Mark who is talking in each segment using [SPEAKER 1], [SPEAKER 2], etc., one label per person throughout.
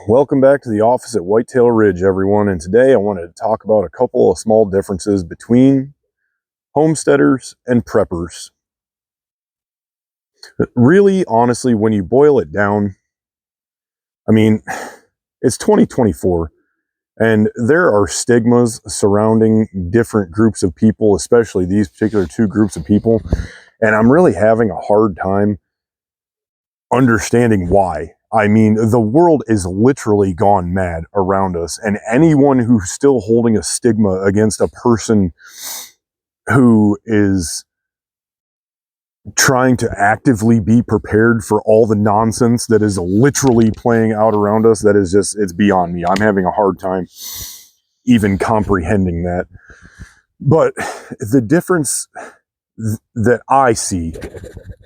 [SPEAKER 1] Welcome back to the office at Whitetail Ridge, everyone. And today I wanted to talk about a couple of small differences between homesteaders and preppers. Really, honestly, when you boil it down, I mean, it's 2024 and there are stigmas surrounding different groups of people, especially these particular two groups of people. And I'm really having a hard time understanding why. I mean, the world is literally gone mad around us, and anyone who's still holding a stigma against a person who is trying to actively be prepared for all the nonsense that is literally playing out around us, that is just, it's beyond me. I'm having a hard time even comprehending that. But the difference that I see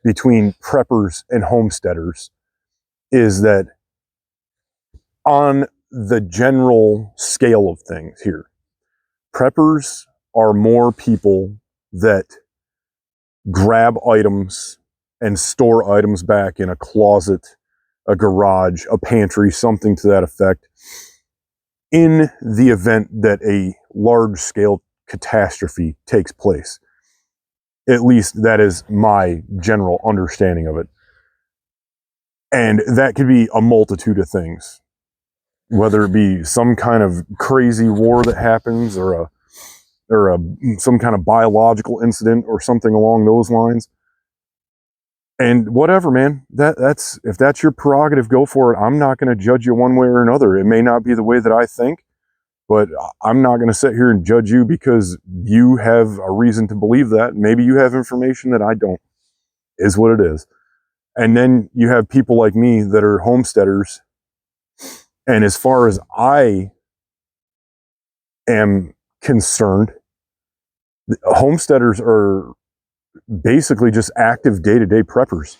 [SPEAKER 1] between preppers and homesteaders is that on the general scale of things here, preppers are more people that grab items and store items back in a closet, a garage, a pantry, something to that effect, in the event that a large-scale catastrophe takes place. At least that is my general understanding of it. And that could be a multitude of things, whether it be some kind of crazy war that happens, or some kind of biological incident or something along those lines. And whatever, man, that's if that's your prerogative, go for it. I'm not going to judge you one way or another. It may not be the way that I think, but I'm not going to sit here and judge you because you have a reason to believe that. Maybe you have information that I don't. Is what it is. And then you have people like me that are homesteaders. And as far as I am concerned, homesteaders are basically just active day-to-day preppers.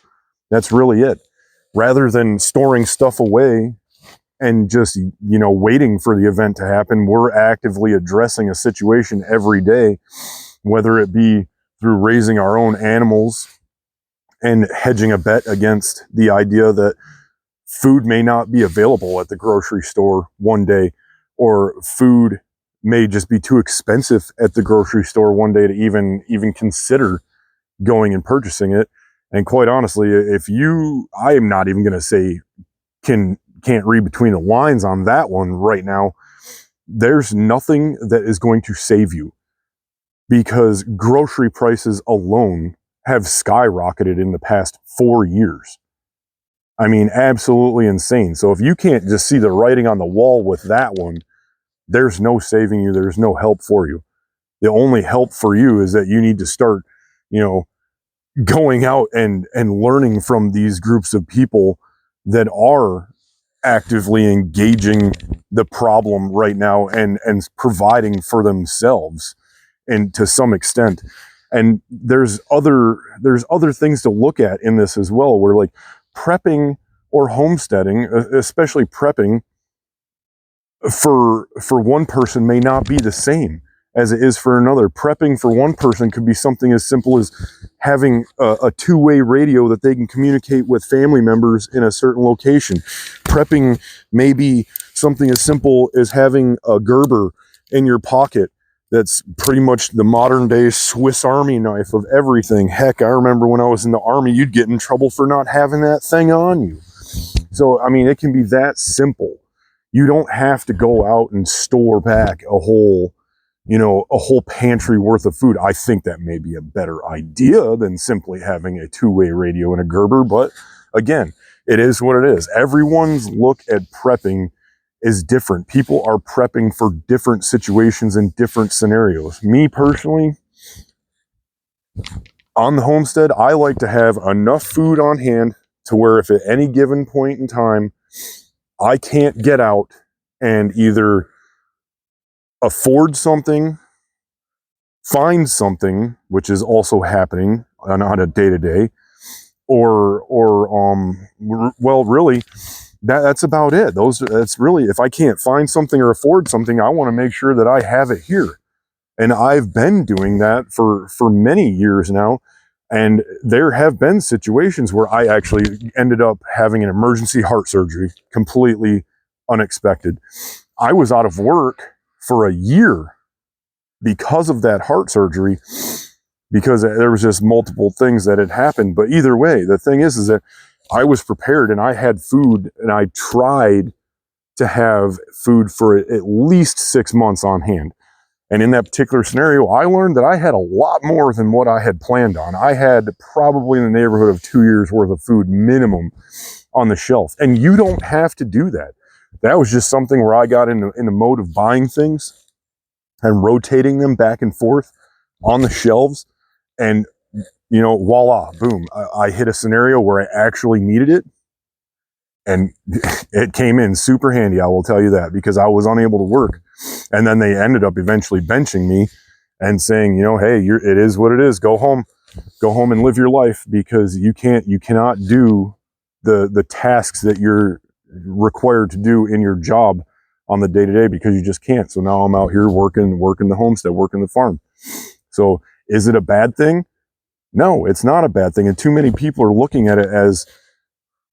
[SPEAKER 1] That's really it. Rather than storing stuff away and just, waiting for the event to happen, we're actively addressing a situation every day, whether it be through raising our own animals and hedging a bet against the idea that food may not be available at the grocery store one day, or food may just be too expensive at the grocery store one day to even consider going and purchasing it. And quite honestly, I am not even going to say can't read between the lines on that one right now. There's nothing that is going to save you, because grocery prices alone have skyrocketed in the past 4 years. I mean, absolutely insane. So if you can't just see the writing on the wall with that one, there's no saving you. There's no help for you. The only help for you is that you need to start, going out and learning from these groups of people that are actively engaging the problem right now and providing for themselves, and to some extent. And there's other things to look at in this as well, where like prepping or homesteading, especially prepping, for one person may not be the same as it is for another. Prepping for one person could be something as simple as having a two-way radio that they can communicate with family members in a certain location. Prepping may be something as simple as having a Gerber in your pocket that's pretty much the modern day Swiss Army knife of everything. Heck, I remember when I was in the Army, you'd get in trouble for not having that thing on you. So, I mean, it can be that simple. You don't have to go out and store back a whole pantry worth of food. I think that may be a better idea than simply having a two-way radio and a Gerber. But again, it is what it is. Everyone's look at prepping is different. People are prepping for different situations and different scenarios. Me personally, on the homestead, I like to have enough food on hand to where if at any given point in time I can't get out and either afford something, find something, which is also happening on a day-to-day, or really, that's about it. That's really, if I can't find something or afford something, I want to make sure that I have it here. And I've been doing that for many years now. And there have been situations where I actually ended up having an emergency heart surgery, completely unexpected. I was out of work for a year because of that heart surgery, because there was just multiple things that had happened. But either way, the thing is that I was prepared and I had food, and I tried to have food for at least 6 months on hand. And in that particular scenario, I learned that I had a lot more than what I had planned on. I had probably in the neighborhood of 2 years worth of food minimum on the shelf. And you don't have to do that. That was just something where I got in the mode of buying things and rotating them back and forth on the shelves. And, you know, voila, boom, I hit a scenario where I actually needed it. And it came in super handy, I will tell you that, because I was unable to work. And then they ended up eventually benching me and saying, you know, hey, it is what it is. Go home and live your life, because you cannot do the tasks that you're required to do in your job on the day-to-day, because you just can't. So now I'm out here working the homestead, working the farm. So is it a bad thing? No, it's not a bad thing. And too many people are looking at it as,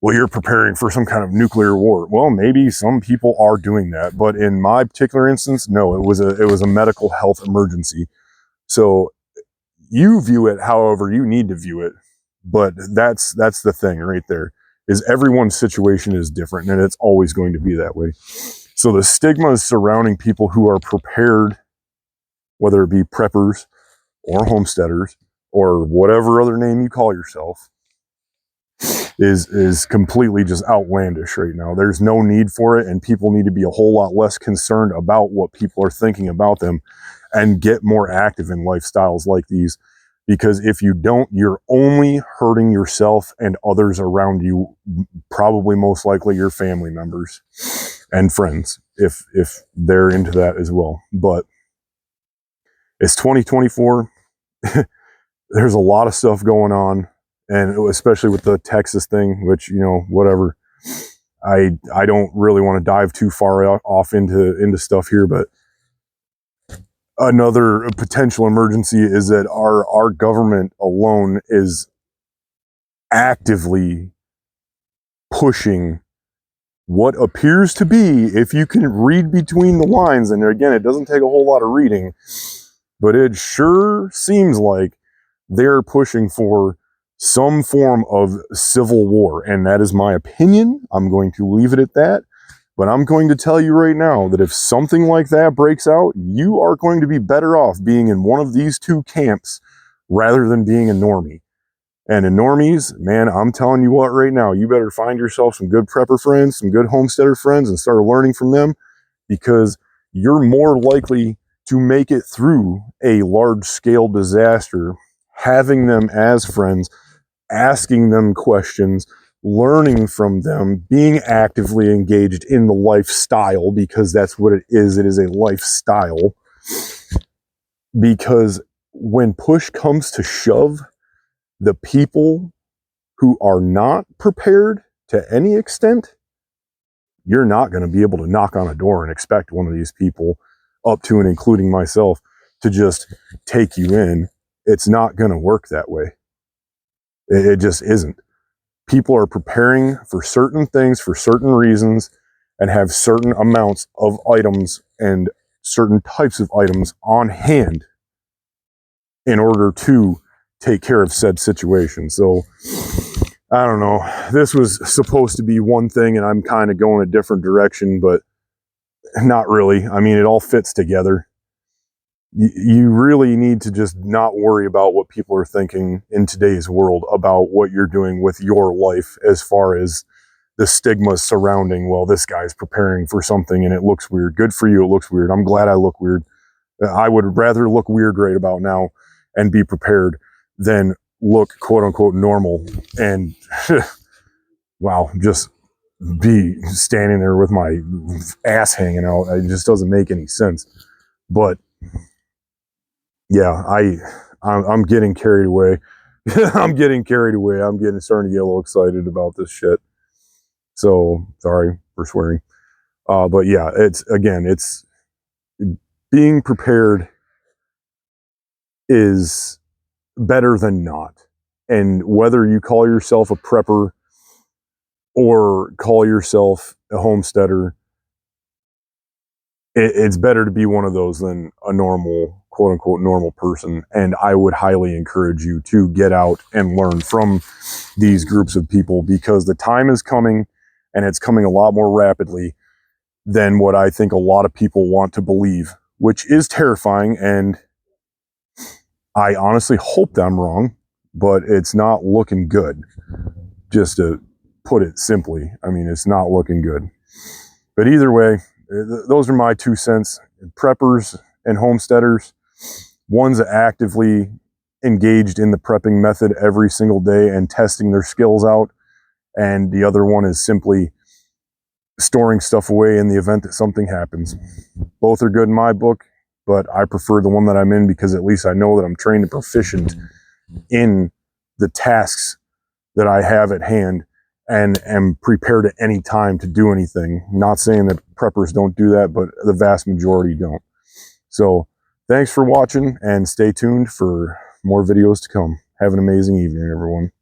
[SPEAKER 1] well, you're preparing for some kind of nuclear war. Well, maybe some people are doing that, but in my particular instance, no, it was a medical health emergency. So you view it however you need to view it, but that's the thing right there, is everyone's situation is different, and it's always going to be that way. So the stigmas surrounding people who are prepared, whether it be preppers or homesteaders or whatever other name you call yourself, is completely just outlandish right now. There's no need for it, and people need to be a whole lot less concerned about what people are thinking about them and get more active in lifestyles like these. Because if you don't, you're only hurting yourself and others around you, probably most likely your family members and friends, if they're into that as well. But it's 2024. There's a lot of stuff going on, and especially with the Texas thing, which, you know, whatever. I don't really want to dive too far off into stuff here, but another potential emergency is that our government alone is actively pushing what appears to be, if you can read between the lines, and again, it doesn't take a whole lot of reading, but it sure seems like they're pushing for some form of civil war. And that is my opinion. I'm going to leave it at that. But I'm going to tell you right now that if something like that breaks out, you are going to be better off being in one of these two camps rather than being a normie. And in normies, man, I'm telling you what right now, you better find yourself some good prepper friends, some good homesteader friends, and start learning from them, because you're more likely to make it through a large-scale disaster having them as friends, asking them questions, learning from them, being actively engaged in the lifestyle, because that's what it is. It is a lifestyle. Because when push comes to shove, the people who are not prepared to any extent, you're not going to be able to knock on a door and expect one of these people, up to and including myself, to just take you in. It's not going to work that way. It just isn't. People are preparing for certain things for certain reasons and have certain amounts of items and certain types of items on hand in order to take care of said situation. So I don't know. This was supposed to be one thing, and I'm kind of going a different direction, but not really. I mean, it all fits together. You really need to just not worry about what people are thinking in today's world about what you're doing with your life, as far as the stigma surrounding, well, this guy's preparing for something and it looks weird. Good for you, it looks weird. I'm glad I look weird. I would rather look weird right about now and be prepared than look quote unquote normal and wow, just be standing there with my ass hanging out. It just doesn't make any sense. But yeah, I'm getting carried away. I'm getting carried away. I'm starting to get a little excited about this shit. So sorry for swearing. But yeah, it's being prepared is better than not. And whether you call yourself a prepper or call yourself a homesteader, it's better to be one of those than a normal, quote unquote, normal person. And I would highly encourage you to get out and learn from these groups of people, because the time is coming, and it's coming a lot more rapidly than what I think a lot of people want to believe, which is terrifying. And I honestly hope that I'm wrong, but it's not looking good. Just to put it simply, I mean, it's not looking good. But either way, those are my 2 cents. Preppers and homesteaders, one's actively engaged in the prepping method every single day and testing their skills out, and the other one is simply storing stuff away in the event that something happens. Both are good in my book, but I prefer the one that I'm in, because at least I know that I'm trained and proficient in the tasks that I have at hand and am prepared at any time to do anything. Not saying that preppers don't do that, but the vast majority don't. So thanks for watching, and stay tuned for more videos to come. Have an amazing evening, everyone.